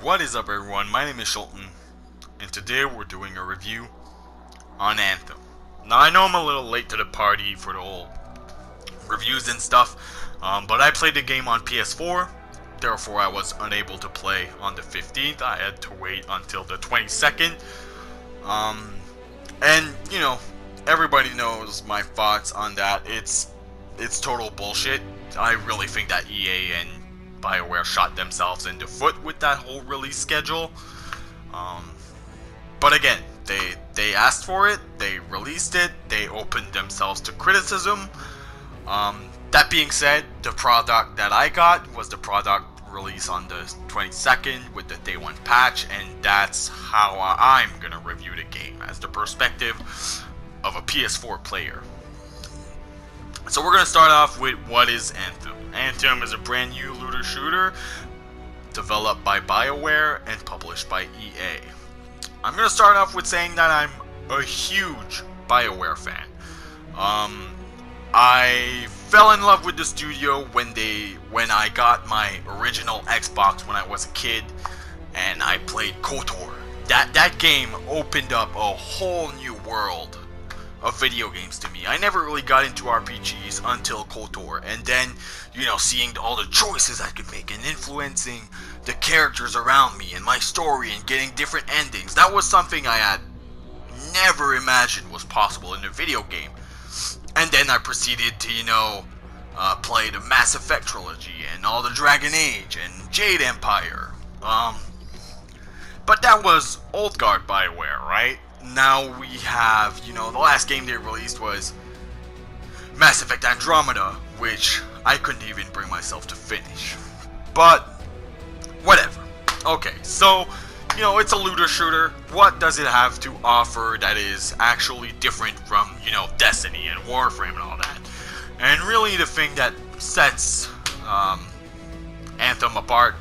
What is up, everyone? My name is Sholtan, and today we're doing a review on Anthem. Now, I know I'm a little late to the party for the whole reviews and stuff, but I played the game on PS4, therefore I was unable to play on the 15th. I had to wait until the 22nd, and, you know, everybody knows my thoughts on that. It's total bullshit. I really think that EA and BioWare shot themselves in the foot with that whole release schedule. But again, they asked for it, they released it, they opened themselves to criticism. That being said, the product that I got was the product released on the 22nd with the day one patch, and that's how I'm gonna review the game, as the perspective of a PS4 player. So we're going to start off with what is Anthem. Anthem is a brand new looter shooter developed by BioWare and published by EA. I'm going to start off with saying that I'm a huge BioWare fan. I fell in love with the studio when I got my original Xbox when I was a kid, and I played KOTOR. That game opened up a whole new world of video games to me. I never really got into RPGs until KOTOR, and then, you know, seeing all the choices I could make and influencing the characters around me and my story and getting different endings, that was something I had never imagined was possible in a video game. And then I proceeded to, you know, play the Mass Effect trilogy and all the Dragon Age and Jade Empire. But that was old guard BioWare, right? Now we have, you know, the last game they released was Mass Effect Andromeda, which I couldn't even bring myself to finish. But, whatever. Okay, so, you know, it's a looter shooter. What does it have to offer that is actually different from, you know, Destiny and Warframe and all that? And really the thing that sets Anthem apart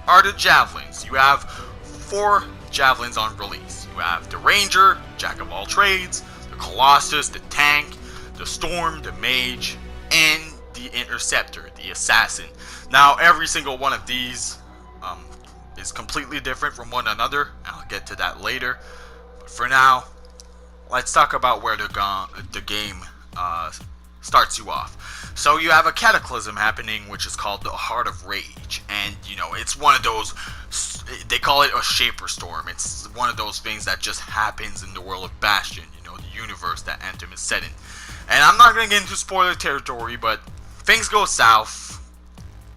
are the javelins. You have 4 javelins on release. You have the Ranger, Jack of all trades, the Colossus, the Tank, the Storm, the Mage, and the Interceptor, the Assassin. Now, every single one of these is completely different from one another. I'll get to that later. But for now, let's talk about where the game starts you off. So you have a cataclysm happening, which is called the Heart of Rage, and, you know, it's one of those, they call it a Shaper Storm. It's one of those things that just happens in the world of Bastion, you know, the universe that Anthem is set in. And I'm not going to get into spoiler territory, but things go south,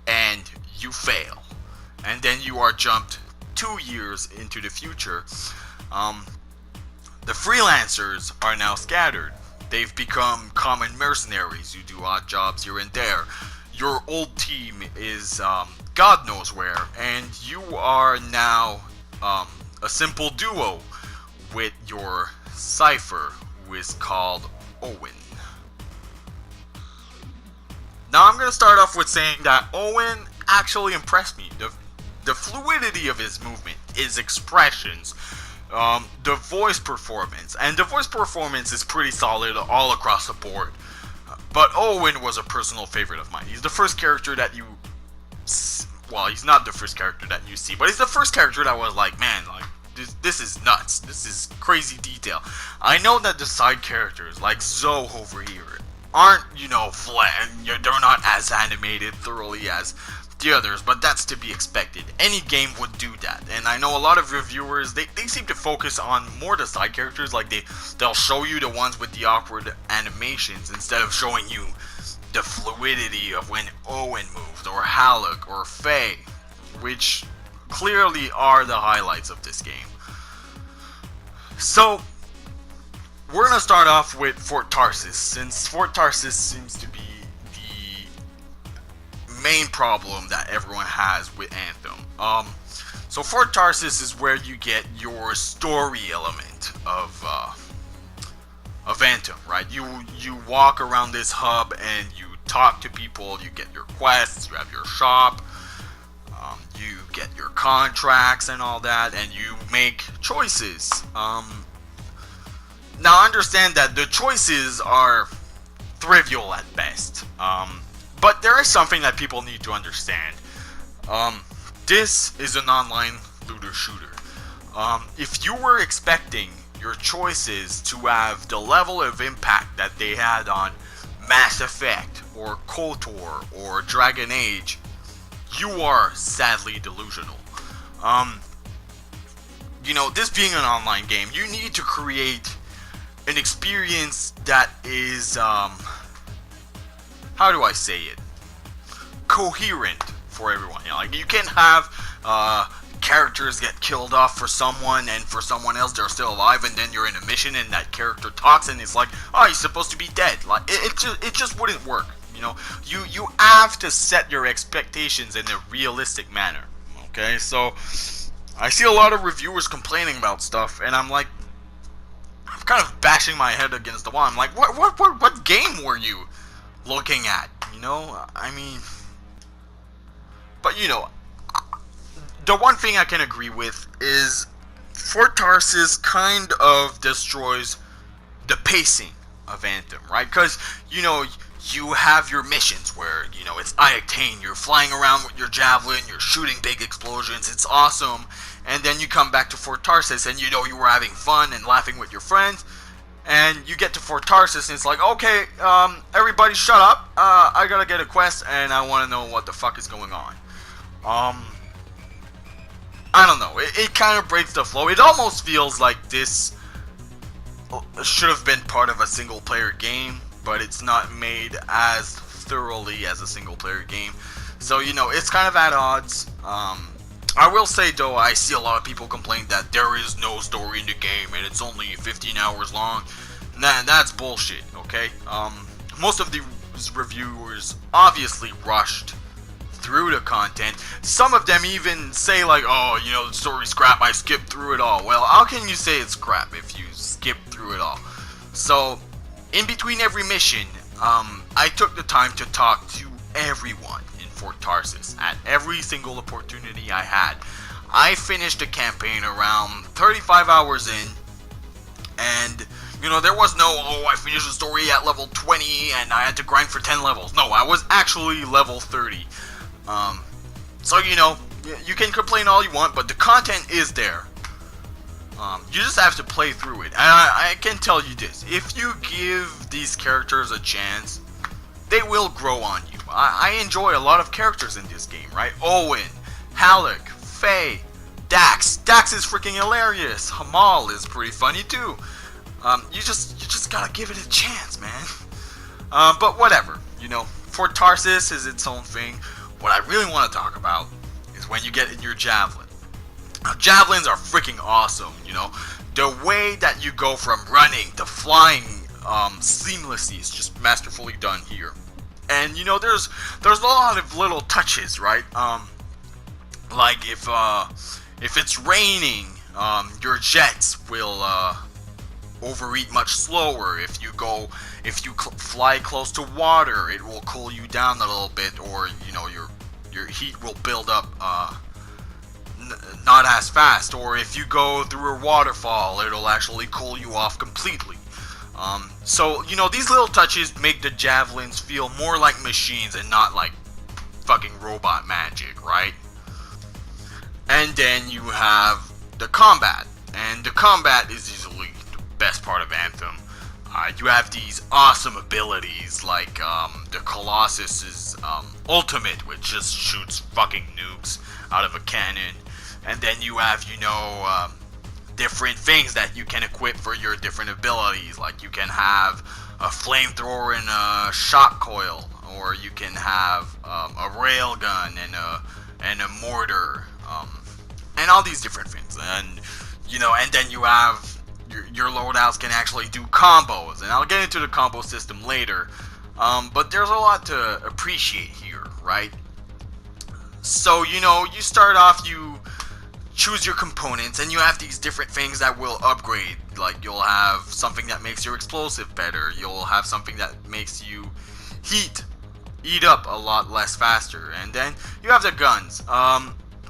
and you fail. And then you are jumped 2 years into the future. The freelancers are now scattered. They've become common mercenaries who do odd jobs here and there. Your old team is God knows where, and you are now a simple duo with your Cypher, who is called Owen. Now I'm going to start off with saying that Owen actually impressed me. The fluidity of his movement, his expressions, the voice performance, and the voice performance is pretty solid all across the board. But Owen was a personal favorite of mine. He's the first character that you, well, he's not the first character that you see, but he's the first character that was like, man, like, this is nuts. This is crazy detail. I know that the side characters, like Zoe over here, aren't, you know, flat. They're not as animated thoroughly as the others, but that's to be expected. Any game would do that, and I know a lot of reviewers, they seem to focus on more the side characters. Like they'll show you the ones with the awkward animations instead of showing you the fluidity of when Owen moves, or Halleck, or Faye, which clearly are the highlights of this game. So we're gonna start off with Fort Tarsis, since Fort Tarsis seems to be main problem that everyone has with Anthem. So Fort Tarsis is where you get your story element of Anthem, right? You walk around this hub and you talk to people, you get your quests, you have your shop, you get your contracts and all that, and you make choices. Now understand that the choices are trivial at best. But there is something that people need to understand. This is an online looter shooter. If you were expecting your choices to have the level of impact that they had on Mass Effect or KOTOR or Dragon Age, you are sadly delusional. This being an online game, you need to create an experience that is, how do I say it? Coherent for everyone. You can't have characters get killed off for someone, and for someone else they're still alive, and then you're in a mission and that character talks and it's like, oh, he's supposed to be dead. Like it just wouldn't work. You have to set your expectations in a realistic manner. Okay, so I see a lot of reviewers complaining about stuff, and I'm kind of bashing my head against the wall. I'm like, what game were you looking at? But the one thing I can agree with is Fort Tarsis kind of destroys the pacing of Anthem, right? Because, you have your missions where, it's Octane, you're flying around with your javelin, you're shooting big explosions, it's awesome, and then you come back to Fort Tarsis and you were having fun and laughing with your friends, and you get to Fort Tarsis and it's like, okay, everybody shut up, I gotta get a quest and I want to know what the fuck is going on. I don't know, it kind of breaks the flow. It almost feels like this should have been part of a single player game, but it's not made as thoroughly as a single player game. So, it's kind of at odds. I will say, though, I see a lot of people complain that there is no story in the game and it's only 15 hours long. Nah, that's bullshit, okay? Most of these reviewers obviously rushed through the content. Some of them even say like, oh, the story's crap, I skipped through it all. Well, how can you say it's crap if you skip through it all? So, in between every mission, I took the time to talk to everyone in Fort Tarsis at every single opportunity I had. I finished the campaign around 35 hours in, and there was no, oh, I finished the story at level 20 and I had to grind for 10 levels. No, I was actually level 30. So you can complain all you want, but the content is there. You just have to play through it. And I can tell you this, if you give these characters a chance, they will grow on you. I enjoy a lot of characters in this game, right? Owen, Halleck, Faye, Dax. Dax is freaking hilarious. Hamal is pretty funny too. You just gotta give it a chance, man. But whatever, Fort Tarsis is its own thing. What I really want to talk about is when you get in your javelin. Now, javelins are freaking awesome, The way that you go from running to flying seamlessly is just masterfully done here. And, there's a lot of little touches, right? Like if it's raining, your jets will overheat much slower. If you fly close to water, it will cool you down a little bit, or your heat will build up not as fast. Or if you go through a waterfall, it'll actually cool you off completely. So these little touches make the javelins feel more like machines and not like fucking robot magic, right? And then you have the combat, and the combat is easily the best part of Anthem. You have these awesome abilities like the Colossus's ultimate, which just shoots fucking nukes out of a cannon, and then you have different things that you can equip for your different abilities. Like you can have a flamethrower and a shock coil, or you can have a railgun and a mortar, and all these different things. And and then you have your loadouts can actually do combos, and I'll get into the combo system later. But there's a lot to appreciate here, right? So you start off, you choose your components, and you have these different things that will upgrade. Like you'll have something that makes your explosive better, you'll have something that makes you eat up a lot less faster, and then you have the guns.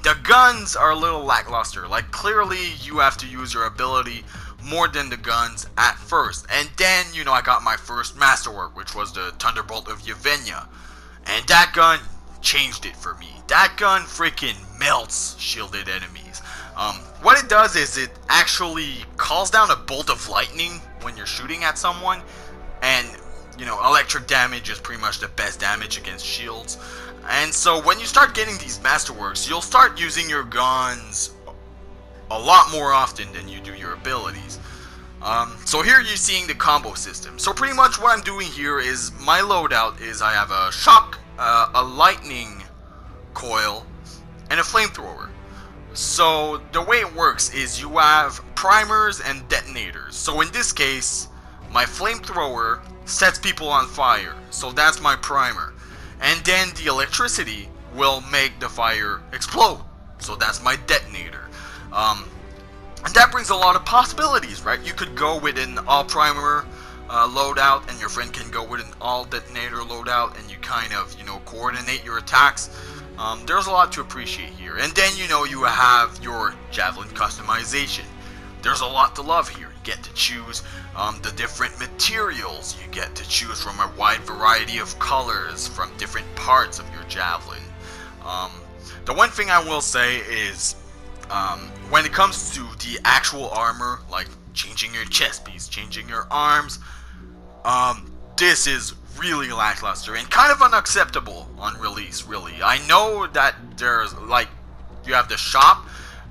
The guns are a little lackluster. Like clearly you have to use your ability more than the guns at first, and then I got my first masterwork, which was the Thunderbolt of Yevgenia, and that gun changed it for me. That gun freaking melts shielded enemies. What it does is it actually calls down a bolt of lightning when you're shooting at someone, and electric damage is pretty much the best damage against shields. And so when you start getting these masterworks, you'll start using your guns a lot more often than you do your abilities. So here you're seeing the combo system. So pretty much what I'm doing here is my loadout is I have a shock, a lightning coil, and a flamethrower. So the way it works is you have primers and detonators. So in this case, my flamethrower sets people on fire. So that's my primer. And then the electricity will make the fire explode. So that's my detonator. And that brings a lot of possibilities, right? You could go with an all primer loadout, and your friend can go with an all detonator loadout, and you kind of, coordinate your attacks. There's a lot to appreciate here. And then, you have your javelin customization. There's a lot to love here. You get to choose the different materials. You get to choose from a wide variety of colors from different parts of your javelin. The one thing I will say is, when it comes to the actual armor, like changing your chest piece, changing your arms, this is really lackluster and kind of unacceptable on release, really. I know that there's, you have the shop,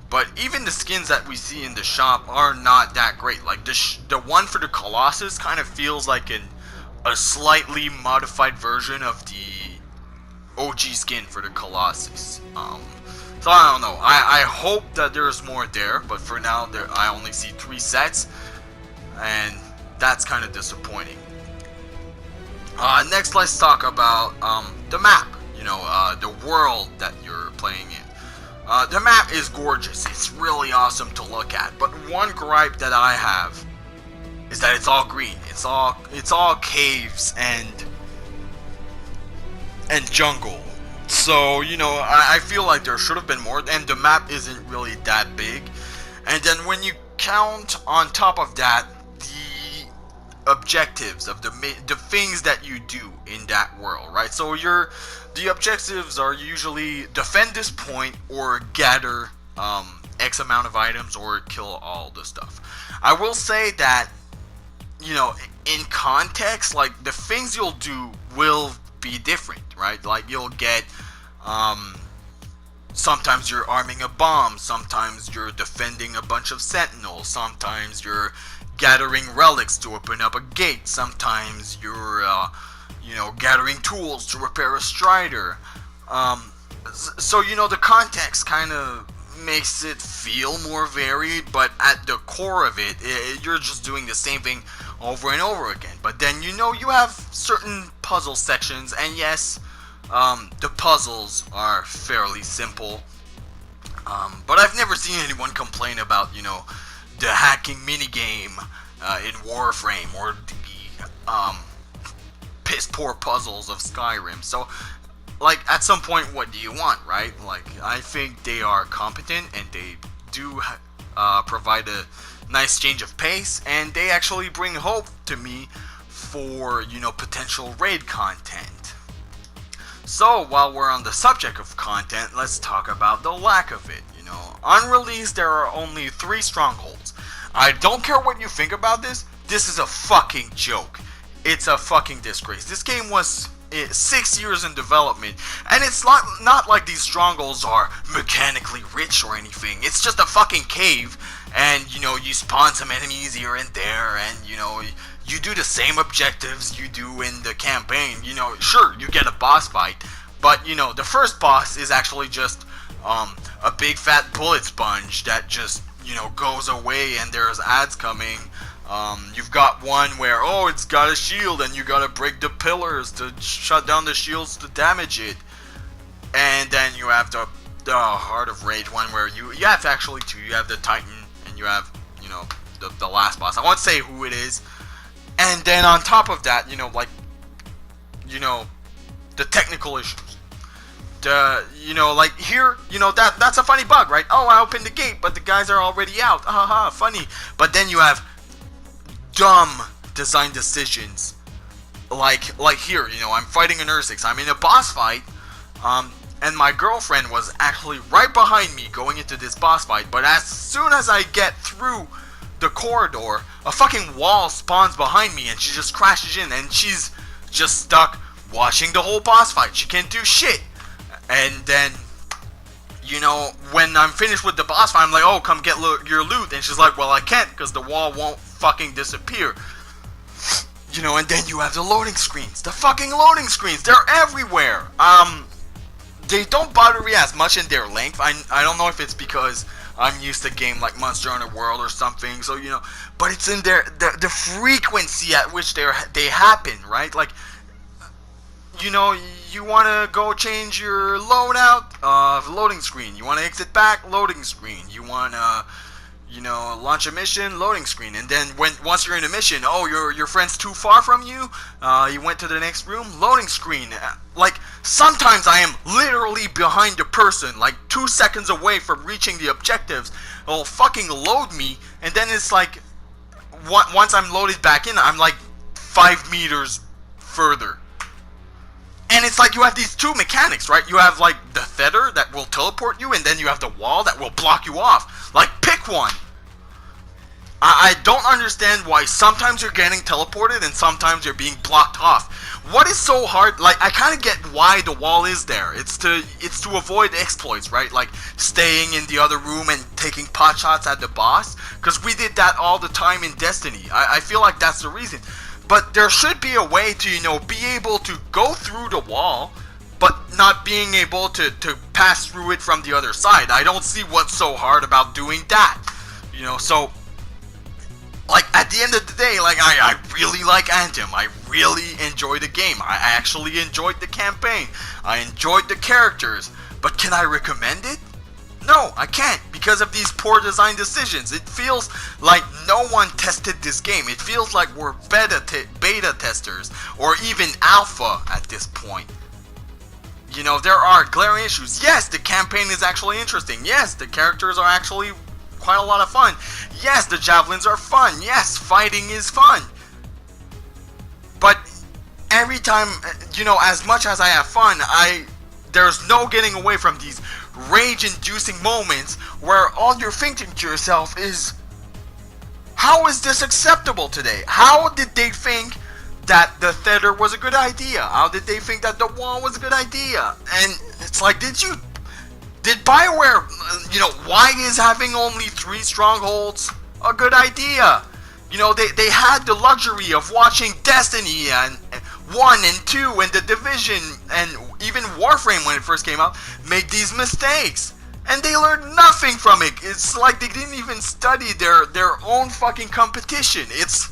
but even the skins that we see in the shop are not that great. Like, the one for the Colossus kind of feels like a slightly modified version of the OG skin for the Colossus. So I don't know. I hope that there's more there, but for now, I only see 3 sets, and that's kind of disappointing. Next, let's talk about the map. The world that you're playing in. The map is gorgeous. It's really awesome to look at. But one gripe that I have is that it's all green. It's all caves and jungle. So, I feel like there should have been more, and the map isn't really that big. And then when you count on top of that the objectives of the things that you do in that world, right? So the objectives are usually defend this point or gather X amount of items or kill all the stuff. I will say that, in context, like, the things you'll do will be different, right? Like, you'll get sometimes you're arming a bomb, sometimes you're defending a bunch of sentinels, sometimes you're gathering relics to open up a gate, sometimes you're gathering tools to repair a strider. So the context kind of makes it feel more varied, but at the core of it, you're just doing the same thing over and over again. But then you have certain puzzle sections, and yes, the puzzles are fairly simple, but I've never seen anyone complain about the hacking minigame in Warframe or the piss poor puzzles of Skyrim. So, like, at some point, what do you want, right? Like, I think they are competent, and they do provide a nice change of pace, and they actually bring hope to me for, potential raid content. So, while we're on the subject of content, let's talk about the lack of it. On release, there are only 3 strongholds. I don't care what you think about this. This is a fucking joke. It's a fucking disgrace. This game was 6 years in development, and it's not like these strongholds are mechanically rich or anything. It's just a fucking cave, and you spawn some enemies here and there, and you do the same objectives you do in the campaign. Sure, you get a boss fight, but the first boss is actually just a big fat bullet sponge that just goes away, and there's ads coming. You've got one where, it's got a shield, and you gotta break the pillars to shut down the shields to damage it. And then you have the Heart of Rage one where you have actually 2. You have the Titan, and you have, the last boss. I won't say who it is. And then on top of that, the technical issues. Here, that's a funny bug, right? Oh, I opened the gate, but the guys are already out. Haha, funny. But then you have dumb design decisions. Like here, I'm fighting an Ursix. I'm in a boss fight. and my girlfriend was actually right behind me going into this boss fight, but as soon as I get through the corridor, a fucking wall spawns behind me and she just crashes in, and she's just stuck watching the whole boss fight. She can't do shit. And then, you know, when I'm finished with the boss fight, I'm like, oh, come get your loot. And she's like, well, I can't because the wall won't fucking disappear. You know, and then you have the loading screens. The fucking loading screens, they're everywhere. They don't bother me as much in their length. I don't know if it's because I'm used to game like Monster Hunter World or something, so, you know, but it's in the frequency at which they happen, right? Like, you know, you want to go change your loadout, loading screen. You want to exit back, loading screen. You want to, you know, launch a mission, loading screen. And then once you're in a mission, oh, your friend's too far from you, you went to the next room, loading screen. Like, sometimes I am literally behind the person, like 2 seconds away from reaching the objectives. It'll fucking load me, and then it's like, once I'm loaded back in, I'm like 5 meters further. And it's like you have these two mechanics, right? You have like the tether that will teleport you, and then you have the wall that will block you off. Like, pick one. I don't understand why sometimes you're getting teleported and sometimes you're being blocked off. What is so hard? Like, I kind of get why the wall is there. It's to avoid exploits, right? Like staying in the other room and taking pot shots at the boss. Because we did that all the time in Destiny. I feel like that's the reason. But there should be a way to, you know, be able to go through the wall, but not being able to pass through it from the other side. I don't see what's so hard about doing that. You know, so, like, at the end of the day, like, I really like Anthem. I really enjoy the game. I actually enjoyed the campaign. I enjoyed the characters. But can I recommend it? No, I can't, because of these poor design decisions. It feels like no one tested this game. It feels like we're beta testers, or even alpha at this point. You know, there are glaring issues. Yes, the campaign is actually interesting. Yes, the characters are actually quite a lot of fun. Yes, the javelins are fun. Yes, fighting is fun. But every time, you know, as much as I have fun, there's no getting away from these rage-inducing moments where all you're thinking to yourself is, how is this acceptable today? How did they think that the tether was a good idea? How did they think that the wall was a good idea? And it's like, did BioWare, you know, why is having only 3 strongholds a good idea? You know, they had the luxury of watching Destiny and 1 and 2 and The Division and even Warframe when it first came out make these mistakes. And they learned nothing from it. It's like they didn't even study their own fucking competition. It's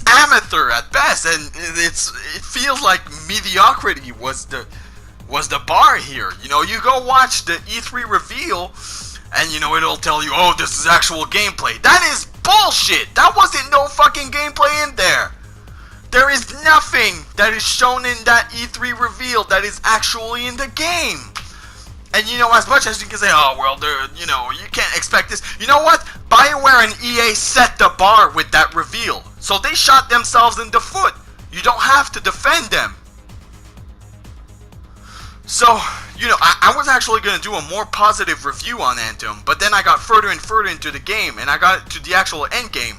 amateur at best, and it feels like mediocrity was the bar here. You know, you go watch the E3 reveal, and you know, it'll tell you, oh, this is actual gameplay. That is bullshit! That wasn't no fucking gameplay in there! There is nothing that is shown in that E3 reveal that is actually in the game! And you know, as much as you can say, oh, well, you know, you can't expect this. You know what? BioWare and EA set the bar with that reveal. So they shot themselves in the foot. You don't have to defend them. So, you know, I was actually going to do a more positive review on Anthem, but then I got further and further into the game, and I got to the actual end game.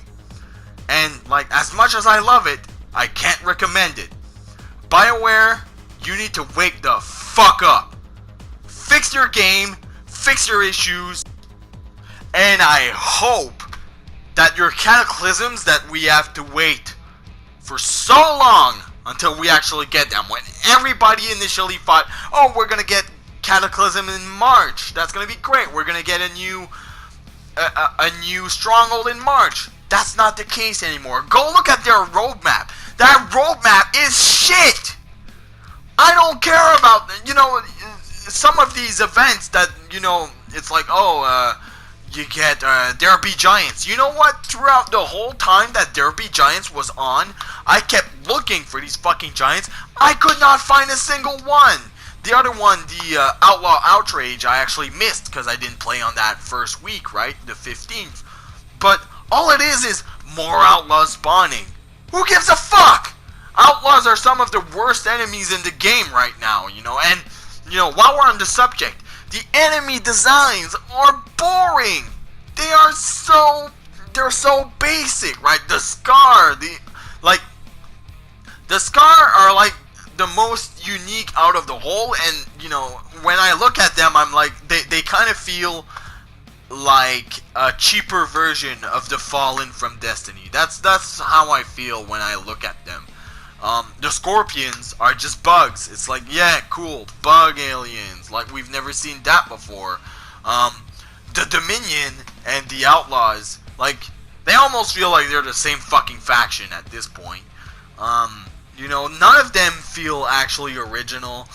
And, like, as much as I love it, I can't recommend it. BioWare, you need to wake the fuck up. Fix your game, fix your issues, and I hope that your cataclysms that we have to wait for so long until we actually get them, when everybody initially thought, oh, we're gonna get Cataclysm in March, that's gonna be great, we're gonna get a new stronghold in March. That's not the case anymore. Go look at their roadmap. That roadmap is shit. I don't care about, you know, some of these events that, you know, it's like, oh, you get There Be Giants. You know what? Throughout the whole time that There Be Giants was on, I kept looking for these fucking giants. I could not find a single one. The other one, the Outlaw Outrage, I actually missed because I didn't play on that first week, right? The 15th. But all it is more outlaws spawning. Who gives a fuck? Outlaws are some of the worst enemies in the game right now, you know. And, you know, while we're on the subject, the enemy designs are boring. They're so basic, right? The Scar are like the most unique out of the whole, and, you know, when I look at them, I'm like, they kind of feel like a cheaper version of the Fallen from Destiny. That's how I feel when I look at them. The Scorpions are just bugs. It's like, yeah, cool, bug aliens, like we've never seen that before. The Dominion and the Outlaws, like, they almost feel like they're the same fucking faction at this point. You know, none of them feel actually original.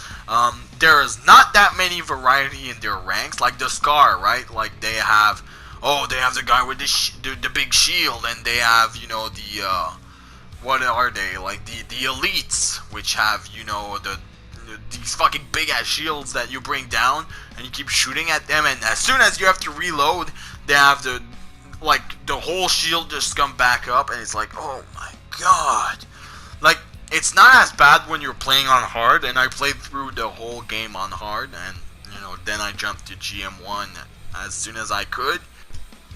There is not that many variety in their ranks. Like the Scar, right? Like they have the guy with the big shield, and they have, you know, the what are they? Like the elites, which have, you know, these fucking big ass shields that you bring down, and you keep shooting at them, and as soon as you have to reload, they have the whole shield just come back up, and it's like, oh my god. Like, it's not as bad when you're playing on hard, and I played through the whole game on hard, and, you know, then I jumped to GM1 as soon as I could.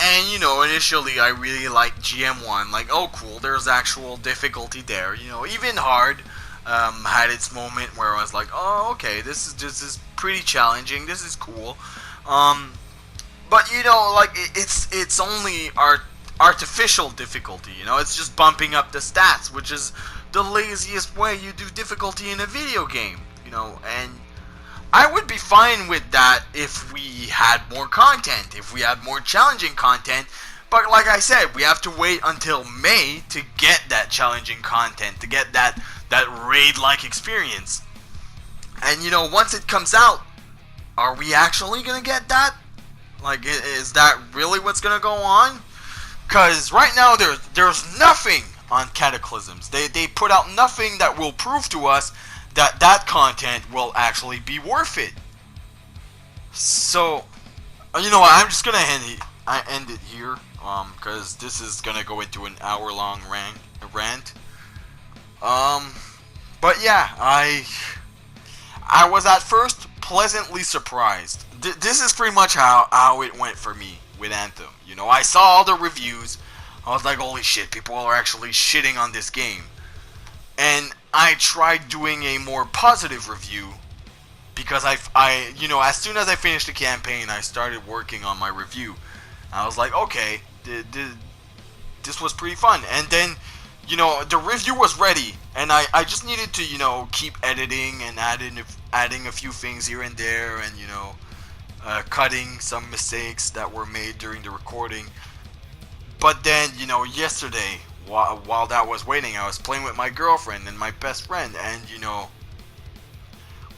And, you know, initially I really liked GM1, like, oh cool, there's actual difficulty there, you know. Even hard had its moment where I was like, oh, okay, this is pretty challenging, this is cool. But, you know, like, it's only artificial difficulty, you know. It's just bumping up the stats, which is the laziest way you do difficulty in a video game, you know. And I would be fine with that if we had more content, if we had more challenging content. But like I said, we have to wait until May to get that challenging content, to get that raid-like experience. And, you know, once it comes out, are we actually gonna get that? Like, is that really what's gonna go on? Because right now there's nothing on Cataclysms. They put out nothing that will prove to us that content will actually be worth it. So, you know what, I'm just gonna end it here, because this is gonna go into an hour-long rant. But yeah, I was at first pleasantly surprised. This is pretty much how it went for me with Anthem. You know, I saw all the reviews. I was like, holy shit, people are actually shitting on this game. And I tried doing a more positive review, because I you know, as soon as I finished the campaign, I started working on my review. I was like, okay, this was pretty fun. And then, you know, the review was ready, and I just needed to, you know, keep editing and adding a few things here and there, and, you know, cutting some mistakes that were made during the recording. But then, you know, yesterday, while that was waiting, I was playing with my girlfriend and my best friend, and, you know,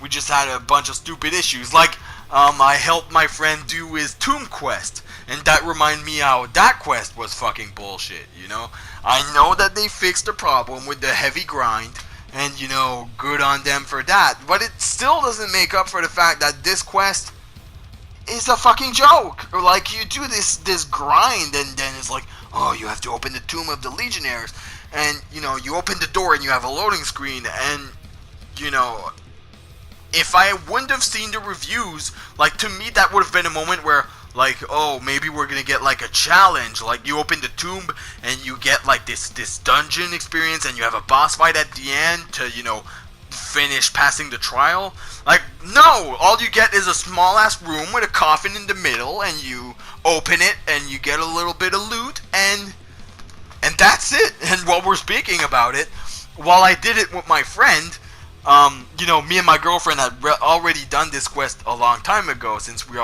we just had a bunch of stupid issues. Like, I helped my friend do his tomb quest, and that reminded me how that quest was fucking bullshit, you know? I know that they fixed the problem with the heavy grind, and, you know, good on them for that, but it still doesn't make up for the fact that this quest is a fucking joke. Or, like, you do this grind, and then it's like, oh, you have to open the Tomb of the Legionnaires, and, you know, you open the door and you have a loading screen, and, you know, if I wouldn't have seen the reviews, like, to me that would have been a moment where, like, oh, maybe we're gonna get, like, a challenge. Like, you open the tomb and you get, like, this dungeon experience, and you have a boss fight at the end to, you know, finish passing the trial. Like, no, all you get is a small ass room with a coffin in the middle, and you open it and you get a little bit of loot, and that's it. And while we're speaking about it, while I did it with my friend, you know, me and my girlfriend had already done this quest a long time ago, since we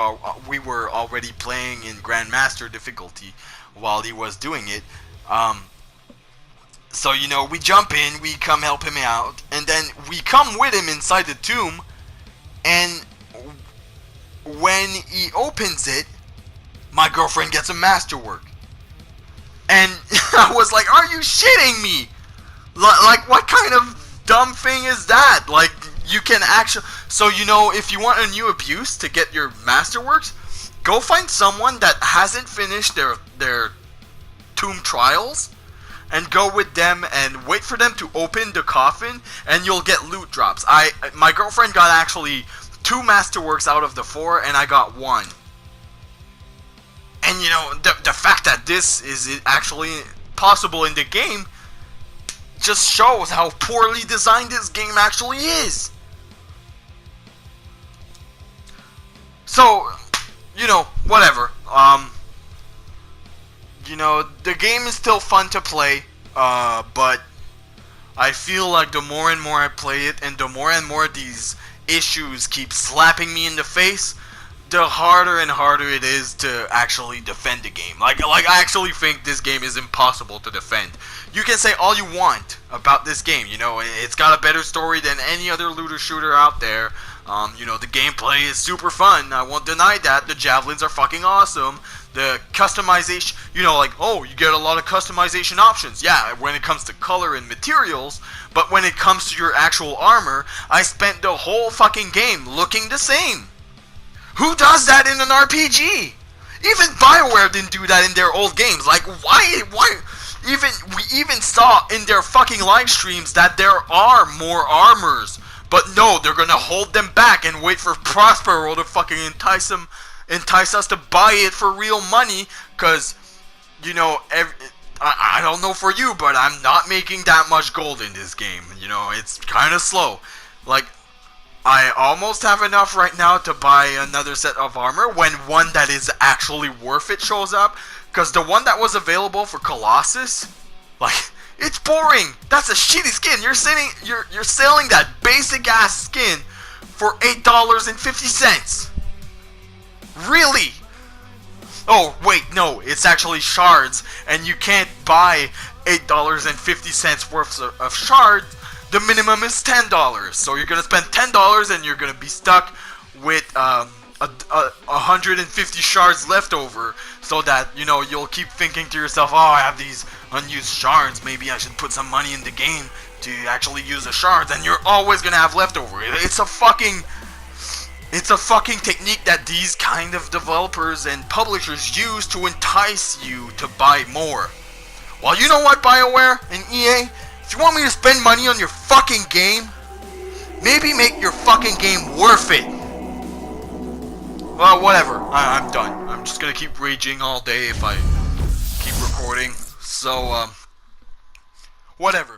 were already playing in Grandmaster difficulty while he was doing it. So, you know, we jump in, we come help him out, and then we come with him inside the tomb, and when he opens it, my girlfriend gets a masterwork. And I was like, are you shitting me? Like, what kind of dumb thing is that? Like, you can actually... So, you know, if you want a new abuse to get your masterworks, go find someone that hasn't finished their tomb trials, and go with them and wait for them to open the coffin, and you'll get loot drops. My girlfriend got actually 2 masterworks out of the 4, and I got 1. And you know, the fact that this is actually possible in the game just shows how poorly designed this game actually is. So, you know, whatever. You know, the game is still fun to play, but I feel like the more and more I play it, and the more and more these issues keep slapping me in the face, the harder and harder it is to actually defend the game. Like I actually think this game is impossible to defend. You can say all you want about this game, you know, it's got a better story than any other looter shooter out there. You know, the gameplay is super fun, I won't deny that. The javelins are fucking awesome. The customization, you know, like, oh, you get a lot of customization options. Yeah, when it comes to color and materials, but when it comes to your actual armor, I spent the whole fucking game looking the same. Who does that in an RPG? Even BioWare didn't do that in their old games. Like, why? We even saw in their fucking live streams that there are more armors. But no, they're gonna hold them back and wait for Prospero to fucking entice us to buy it for real money. Cause, you know, I don't know for you, but I'm not making that much gold in this game. You know, it's kind of slow. Like, I almost have enough right now to buy another set of armor when one that is actually worth it shows up. Cause the one that was available for Colossus, like, it's boring. That's a shitty skin. You're selling that basic ass skin for $8.50. Really? Oh wait, no, it's actually shards, and you can't buy $8.50 worth of shards. The minimum is $10, so you're gonna spend $10 and you're gonna be stuck with 150 shards left over, so that, you know, you'll keep thinking to yourself, oh, I have these unused shards, maybe I should put some money in the game to actually use the shards, and you're always gonna have leftover. It's a fucking technique that these kind of developers and publishers use to entice you to buy more. Well, you know what, BioWare and EA? If you want me to spend money on your fucking game, maybe make your fucking game worth it. Well, whatever. I'm done. I'm just gonna keep raging all day if I keep recording. So, whatever.